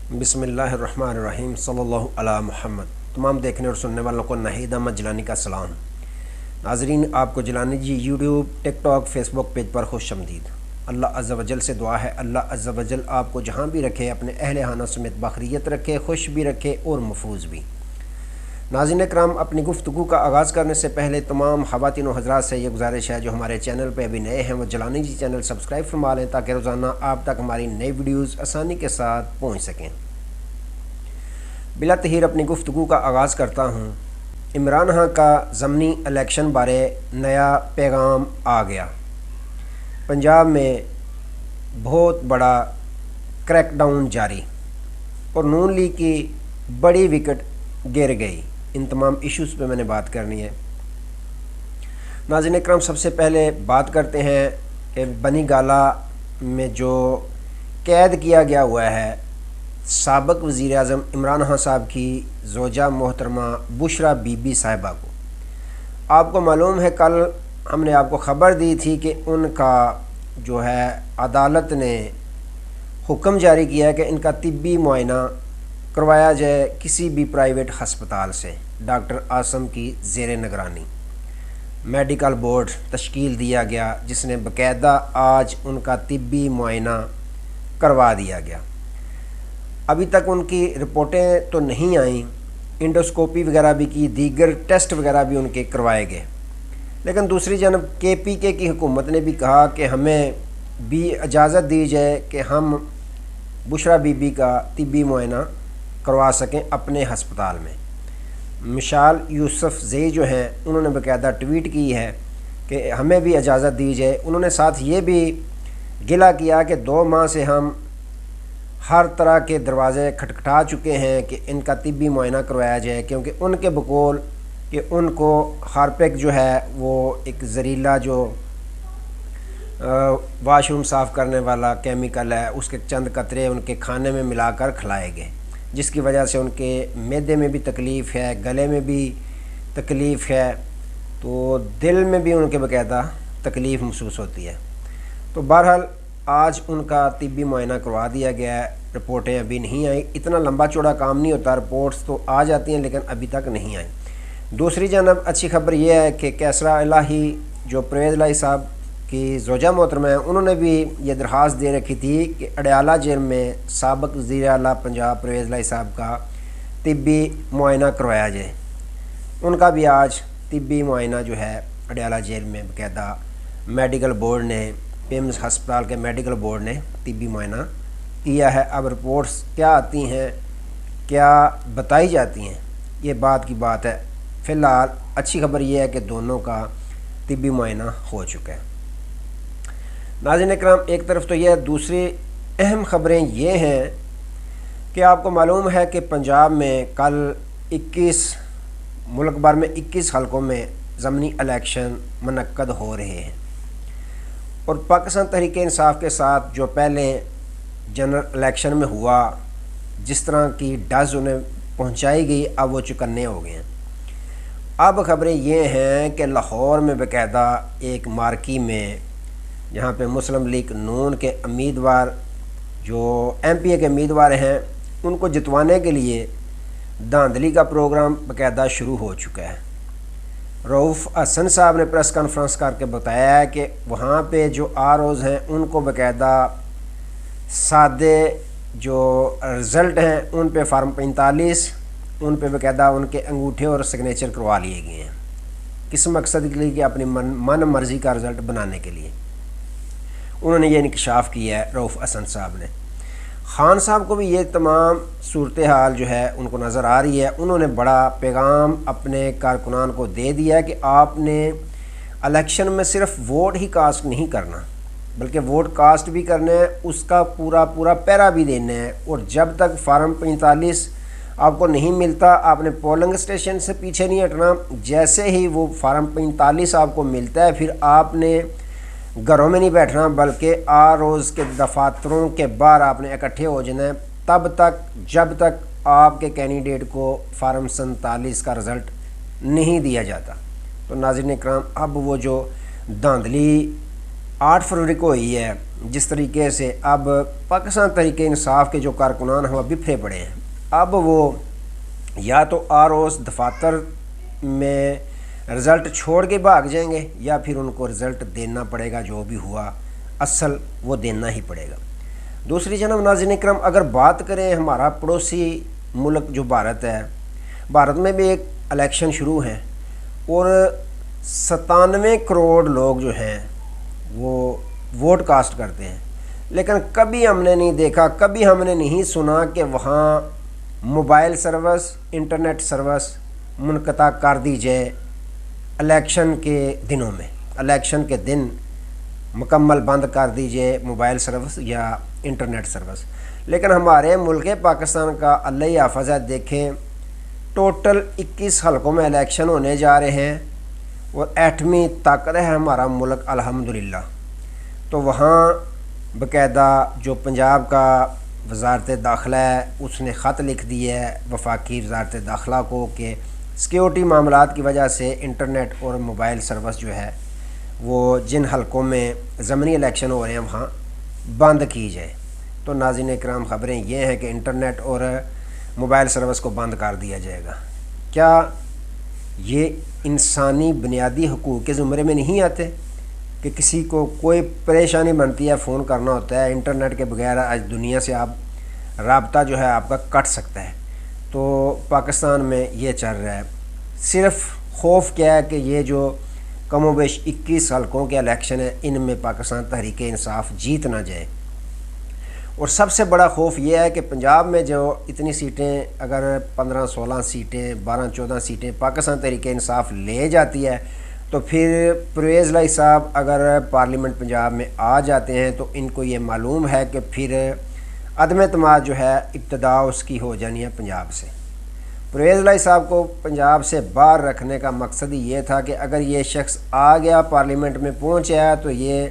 بسم اللہ الرحمن الرحیم صلی اللہ علی محمد۔ تمام دیکھنے اور سننے والوں کو ناہید احمد جیلانی کا سلام۔ ناظرین، آپ کو جیلانی جی یوٹیوب، ٹک ٹاک، فیس بک پیج پر خوش آمدید۔ اللہ عز و جل سے دعا ہے اللہ عز و جل آپ کو جہاں بھی رکھے اپنے اہل خانہ سمیت بخیریت رکھے، خوش بھی رکھے اور محفوظ بھی۔ ناظرین کرام، اپنی گفتگو کا آغاز کرنے سے پہلے تمام خواتین و حضرات سے یہ گزارش ہے جو ہمارے چینل پہ ابھی نئے ہیں وہ جیلانی جی چینل سبسکرائب فرما لیں تاکہ روزانہ آپ تک ہماری نئی ویڈیوز آسانی کے ساتھ پہنچ سکیں۔ بلا تحیر اپنی گفتگو کا آغاز کرتا ہوں۔ عمران خان کا ضمنی الیکشن بارے نیا پیغام آ گیا۔ پنجاب میں بہت بڑا کریک ڈاؤن جاری اور نون لیگ کی بڑی وکٹ گر گئی۔ ان تمام ایشوز پہ میں نے بات کرنی ہے۔ ناظرین اکرام، سب سے پہلے بات کرتے ہیں کہ بنی گالہ میں جو قید کیا گیا ہوا ہے سابق وزیر اعظم عمران خان صاحب کی زوجہ محترمہ بشرا بی بی صاحبہ کو، آپ کو معلوم ہے کل ہم نے آپ کو خبر دی تھی کہ ان کا جو ہے عدالت نے حکم جاری کیا ہے کہ ان کا طبی معائنہ کروایا جائے کسی بھی پرائیویٹ ہسپتال سے ڈاکٹر عاصم کی زیر نگرانی۔ میڈیکل بورڈ تشکیل دیا گیا جس نے باقاعدہ آج ان کا طبی معائنہ کروا دیا گیا۔ ابھی تک ان کی رپورٹیں تو نہیں آئیں، انڈوسکوپی وغیرہ بھی کی، دیگر ٹیسٹ وغیرہ بھی ان کے کروائے گئے، لیکن دوسری جانب KPK کی حکومت نے بھی کہا کہ ہمیں بھی اجازت دی جائے کہ ہم بشرا بی بی کا طبی معائنہ کروا سکیں اپنے ہسپتال میں۔ مشال یوسف زئی جو ہیں انہوں نے باقاعدہ ٹویٹ کی ہے کہ ہمیں بھی اجازت دی جائے۔ انہوں نے ساتھ یہ بھی گلہ کیا کہ 2 ماہ سے ہم ہر طرح کے دروازے کھٹکھٹا چکے ہیں کہ ان کا طبی معائنہ کروایا جائے، کیونکہ ان کے بقول کہ ان کو ہارپک جو ہے وہ ایک زہریلا جو واش روم صاف کرنے والا کیمیکل ہے اس کے چند قطرے ان کے کھانے میں ملا کر کھلائے گئے، جس کی وجہ سے ان کے معدے میں بھی تکلیف ہے، گلے میں بھی تکلیف ہے، تو دل میں بھی ان کے باقاعدہ تکلیف محسوس ہوتی ہے۔ تو بہرحال آج ان کا طبی معائنہ کروا دیا گیا ہے، رپورٹیں ابھی نہیں آئیں۔ اتنا لمبا چوڑا کام نہیں ہوتا، رپورٹس تو آ جاتی ہیں لیکن ابھی تک نہیں آئیں۔ دوسری جانب اچھی خبر یہ ہے کہ کیسرا الہی جو پرویز الہی صاحب کی زوجہ محترمہ ہیں انہوں نے بھی یہ درخواست دے رکھی تھی کہ اڈیالہ جیل میں سابق وزیر اعلیٰ پنجاب پرویز الہی صاحب کا طبی معائنہ کروایا جائے۔ ان کا بھی آج طبی معائنہ جو ہے اڈیالہ جیل میں باقاعدہ میڈیکل بورڈ نے، پیمز ہسپتال کے میڈیکل بورڈ نے طبی معائنہ کیا ہے۔ اب رپورٹس کیا آتی ہیں، کیا بتائی جاتی ہیں، یہ بات کی بات ہے۔ فی الحال اچھی خبر یہ ہے کہ دونوں کا طبی معائنہ ہو چکا ہے۔ ناظرین اکرام، ایک طرف تو یہ، دوسری اہم خبریں یہ ہیں کہ آپ کو معلوم ہے کہ پنجاب میں کل 21 ملک بھر میں 21 حلقوں میں ضمنی الیکشن منعقد ہو رہے ہیں، اور پاکستان تحریک انصاف کے ساتھ جو پہلے جنرل الیکشن میں ہوا جس طرح کی ڈز انہیں پہنچائی گئی اب وہ چکنے ہو گئے ہیں۔ اب خبریں یہ ہیں کہ لاہور میں باقاعدہ ایک مارکی میں جہاں پہ مسلم لیگ نون کے امیدوار جو MPA کے امیدوار ہیں ان کو جتوانے کے لیے دھاندلی کا پروگرام باقاعدہ شروع ہو چکا ہے۔ رؤوف حسن صاحب نے پریس کانفرنس کر کے بتایا ہے کہ وہاں پہ جو ROs ہیں ان کو باقاعدہ سادے جو رزلٹ ہیں ان پہ فارم 45 ان پہ باقاعدہ ان کے انگوٹھے اور سگنیچر کروا لیے گئے ہیں، کس مقصد کے لیے کہ اپنی من مرضی کا رزلٹ بنانے کے لیے۔ انہوں نے یہ انکشاف کیا ہے رؤوف حسن صاحب نے۔ خان صاحب کو بھی یہ تمام صورتحال جو ہے ان کو نظر آ رہی ہے۔ انہوں نے بڑا پیغام اپنے کارکنان کو دے دیا ہے کہ آپ نے الیکشن میں صرف ووٹ ہی کاسٹ نہیں کرنا بلکہ ووٹ کاسٹ بھی کرنا ہے، اس کا پورا پیرا بھی دینا ہے، اور جب تک فارم 45 آپ کو نہیں ملتا آپ نے پولنگ اسٹیشن سے پیچھے نہیں ہٹنا۔ جیسے ہی وہ فارم 45 آپ کو ملتا ہے پھر آپ نے گھروں میں نہیں بیٹھنا بلکہ ROs کے دفاتروں کے باہر آپ نے اکٹھے ہو جانا ہے تب تک جب تک آپ کے کینڈیڈیٹ کو فارم 47 کا رزلٹ نہیں دیا جاتا۔ تو ناظرین اکرام، اب وہ جو دھاندلی 8 فروری کو ہوئی ہے، جس طریقے سے اب پاکستان تحریک انصاف کے جو کارکنان ہیں وہ بکھرے پڑے ہیں۔ اب وہ یا تو آروز دفاتر میں رزلٹ چھوڑ کے بھاگ جائیں گے، یا پھر ان کو رزلٹ دینا پڑے گا، جو بھی ہوا اصل وہ دینا ہی پڑے گا۔ دوسری جناب ناظرین اکرام، اگر بات کریں ہمارا پڑوسی ملک جو بھارت ہے، بھارت میں بھی ایک الیکشن شروع ہیں اور 97 کروڑ لوگ جو ہیں وہ ووٹ کاسٹ کرتے ہیں، لیکن کبھی ہم نے نہیں دیکھا، کبھی ہم نے نہیں سنا کہ وہاں موبائل سروس، انٹرنیٹ سروس منقطع کر دی جائے الیکشن کے دنوں میں، الیکشن کے دن مکمل بند کر دیجئے موبائل سروس یا انٹرنیٹ سروس۔ لیکن ہمارے ملک پاکستان کا اللہ ہی حافظ ہے، دیکھیں ٹوٹل 21 حلقوں میں الیکشن ہونے جا رہے ہیں اور ایٹمی طاقت ہے ہمارا ملک الحمدللہ۔ تو وہاں باقاعدہ جو پنجاب کا وزارت داخلہ ہے اس نے خط لکھ دیا ہے وفاقی وزارت داخلہ کو کہ سیکیورٹی معاملات کی وجہ سے انٹرنیٹ اور موبائل سروس جو ہے وہ جن حلقوں میں ضمنی الیکشن ہو رہے ہیں وہاں بند کی جائے۔ تو ناظرین اکرام، خبریں یہ ہیں کہ انٹرنیٹ اور موبائل سروس کو بند کر دیا جائے گا۔ کیا یہ انسانی بنیادی حقوق کے زمرے میں نہیں آتے کہ کسی کو کوئی پریشانی بنتی ہے فون کرنا ہوتا ہے، انٹرنیٹ کے بغیر آج دنیا سے آپ رابطہ جو ہے آپ کا کٹ سکتا ہے؟ تو پاکستان میں یہ چل رہا ہے۔ صرف خوف کیا ہے کہ یہ جو کم و بیش 21 حلقوں کے الیکشن ہیں ان میں پاکستان تحریک انصاف جیت نہ جائے، اور سب سے بڑا خوف یہ ہے کہ پنجاب میں جو اتنی سیٹیں، اگر 15-16 سیٹیں، 12-14 سیٹیں پاکستان تحریک انصاف لے جاتی ہے تو پھر پرویز الہی صاحب اگر پارلیمنٹ پنجاب میں آ جاتے ہیں تو ان کو یہ معلوم ہے کہ پھر عدم اعتماد جو ہے ابتدا اس کی ہو جانی ہے پنجاب سے۔ پرویز الہی صاحب کو پنجاب سے باہر رکھنے کا مقصد ہی یہ تھا کہ اگر یہ شخص آ گیا پارلیمنٹ میں پہنچا تو یہ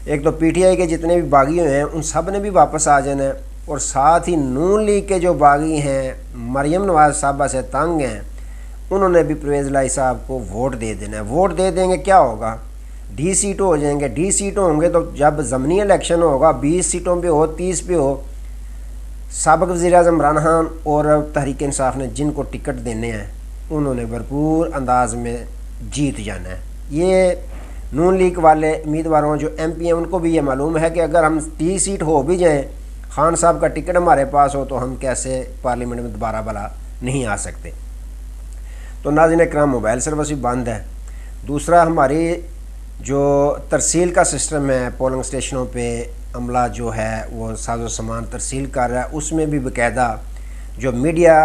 ایک تو پی ٹی آئی کے جتنے بھی باغی ہوئے ہیں ان سب نے بھی واپس آ جانا ہے، اور ساتھ ہی نون لیگ کے جو باغی ہیں مریم نواز صاحبہ سے تنگ ہیں انہوں نے بھی پرویز الہی صاحب کو ووٹ دے دینا ہے۔ ووٹ دے دیں گے کیا ہوگا؟ 20 سیٹوں ہو جائیں گے۔ 20 سیٹوں ہوں گے تو جب ضمنی الیکشن ہوگا 20 سیٹوں پہ ہو 30 پہ ہو، سابق وزیر اعظم عمران خان اور تحریک انصاف نے جن کو ٹکٹ دینے ہیں انہوں نے بھرپور انداز میں جیت جانا ہے۔ یہ نون لیگ والے امیدواروں جو ایم پی ہیں ان کو بھی یہ معلوم ہے کہ اگر ہم 30 سیٹ ہو بھی جائیں، خان صاحب کا ٹکٹ ہمارے پاس ہو تو ہم کیسے پارلیمنٹ میں دوبارہ بلا نہیں آ سکتے۔ تو ناظرین اکرام، موبائل سروس بھی بند ہے۔ دوسرا، ہماری جو ترسیل کا سسٹم ہے، پولنگ اسٹیشنوں پہ عملہ جو ہے وہ ساز و سامان ترسیل کر رہا ہے، اس میں بھی باقاعدہ جو میڈیا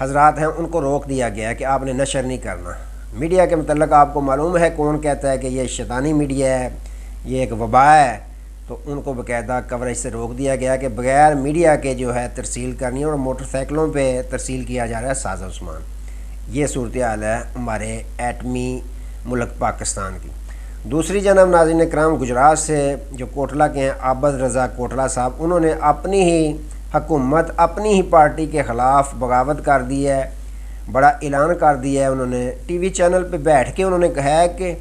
حضرات ہیں ان کو روک دیا گیا ہے کہ آپ نے نشر نہیں کرنا۔ میڈیا کے متعلق آپ کو معلوم ہے کون کہتا ہے کہ یہ شیطانی میڈیا ہے، یہ ایک وبا ہے، تو ان کو باقاعدہ کوریج سے روک دیا گیا کہ بغیر میڈیا کے جو ہے ترسیل کرنی ہے، اور موٹر سائیکلوں پہ ترسیل کیا جا رہا ہے ساز و سامان۔ یہ صورتحال ہے ہمارے ایٹمی ملک پاکستان کی۔ دوسری جانب ناظرین اکرام، گجرات سے جو کوٹلہ کے ہیں عابد رضا کوٹلہ صاحب، انہوں نے اپنی ہی حکومت، اپنی ہی پارٹی کے خلاف بغاوت کر دی ہے، بڑا اعلان کر دیا ہے۔ انہوں نے ٹی وی چینل پہ بیٹھ کے انہوں نے کہا ہے کہ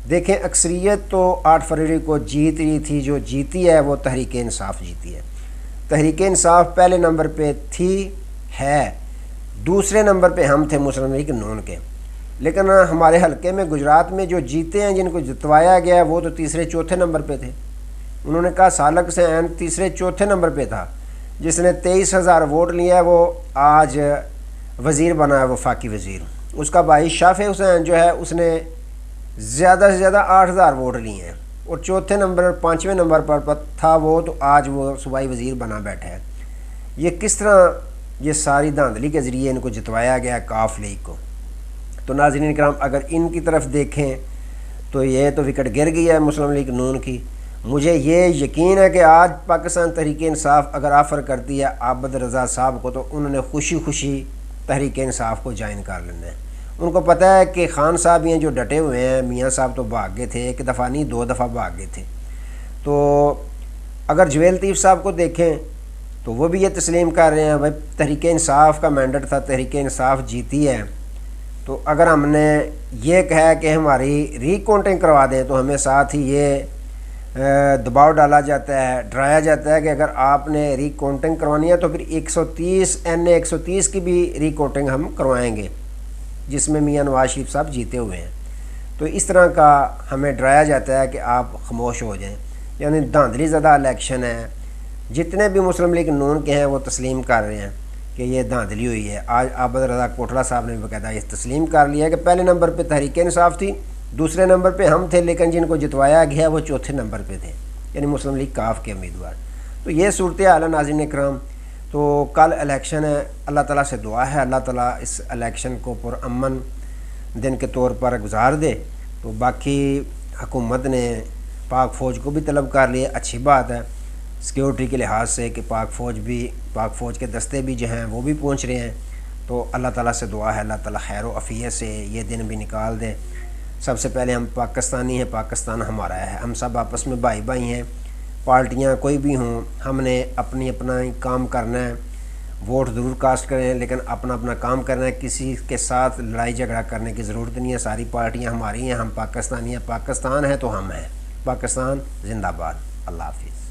دیکھیں اکثریت تو 8 فروری کو جیت رہی تھی، جو جیتی ہے وہ تحریک انصاف جیتی ہے۔ تحریک انصاف پہلے نمبر پہ تھی، ہے، دوسرے نمبر پہ ہم تھے مسلم لیگ نون کے، لیکن ہمارے حلقے میں گجرات میں جو جیتے ہیں، جن کو جتوایا گیا ہے، وہ تو تیسرے چوتھے نمبر پہ تھے۔ انہوں نے کہا سالک سے عین تیسرے چوتھے نمبر پہ تھا، جس نے 23,000 ووٹ لیا ہے وہ آج وزیر بنا ہے، وفاقی وزیر۔ اس کا بھائی شافع حسین جو ہے اس نے زیادہ سے زیادہ 8,000 ووٹ لیے ہیں، اور چوتھے نمبر 5ویں نمبر پر تھا وہ، تو آج وہ صوبائی وزیر بنا بیٹھا ہے۔ یہ کس طرح یہ ساری دھاندلی کے ذریعے ان کو جتوایا گیا کاف لیگ کو؟ تو ناظرین کرام، اگر ان کی طرف دیکھیں تو یہ تو وکٹ گر گئی ہے مسلم لیگ نون کی۔ مجھے یہ یقین ہے کہ آج پاکستان تحریک انصاف اگر آفر کرتی ہے عابد رضا صاحب کو تو انہوں نے خوشی خوشی تحریک انصاف کو جوائن کر لینا ہے۔ ان کو پتہ ہے کہ خان صاحب یہ جو ڈٹے ہوئے ہیں، میاں صاحب تو بھاگ گئے تھے، ایک دفعہ نہیں 2 دفعہ بھاگ گئے تھے۔ تو اگر جویل لطیف صاحب کو دیکھیں تو وہ بھی یہ تسلیم کر رہے ہیں بھائی تحریک انصاف کا مینڈیٹ تھا، تحریک انصاف جیتی ہے، تو اگر ہم نے یہ کہا کہ ہماری ری کاؤنٹنگ کروا دیں تو ہمیں ساتھ ہی یہ دباؤ ڈالا جاتا ہے، ڈرایا جاتا ہے کہ اگر آپ نے ری کاؤنٹنگ کروانی ہے تو پھر 130 130 کی بھی ری کاؤنٹنگ ہم کروائیں گے، جس میں میاں نواز شریف صاحب جیتے ہوئے ہیں۔ تو اس طرح کا ہمیں ڈرایا جاتا ہے کہ آپ خاموش ہو جائیں، یعنی دھاندلی زدہ الیکشن ہے۔ جتنے بھی مسلم لیگ نون کے ہیں وہ تسلیم کر رہے ہیں کہ یہ دھاندلی ہوئی ہے۔ آج عابد رضا کوٹلہ صاحب نے باقاعدہ یہ تسلیم کر لیا ہے کہ پہلے نمبر پہ تحریک انصاف تھی، دوسرے نمبر پہ ہم تھے، لیکن جن کو جتوایا گیا وہ چوتھے نمبر پہ تھے، یعنی مسلم لیگ کاف کے امیدوار۔ تو یہ صورتحال ہے ناظرین کرام۔ تو کل الیکشن ہے، اللہ تعالیٰ سے دعا ہے اللہ تعالیٰ اس الیکشن کو پرامن دن کے طور پر گزار دے۔ تو باقی حکومت نے پاک فوج کو بھی طلب کر لیا، اچھی بات ہے سیکیورٹی کے لحاظ سے کہ پاک فوج کے دستے بھی جو ہیں وہ بھی پہنچ رہے ہیں۔ تو اللہ تعالیٰ سے دعا ہے اللہ تعالیٰ خیر و عافیت سے یہ دن بھی نکال دے۔ سب سے پہلے ہم پاکستانی ہیں، پاکستان ہمارا ہے، ہم سب آپس میں بھائی بھائی ہیں، پارٹیاں کوئی بھی ہوں، ہم نے اپنا کام کرنا ہے، ووٹ ضرور کاسٹ کریں لیکن اپنا کام کرنا ہے، کسی کے ساتھ لڑائی جھگڑا کرنے کی ضرورت نہیں ہے۔ ساری پارٹیاں ہماری ہیں، ہم پاکستانی ہیں، پاکستان ہے تو ہم ہیں۔ پاکستان زندہ باد۔ اللہ حافظ۔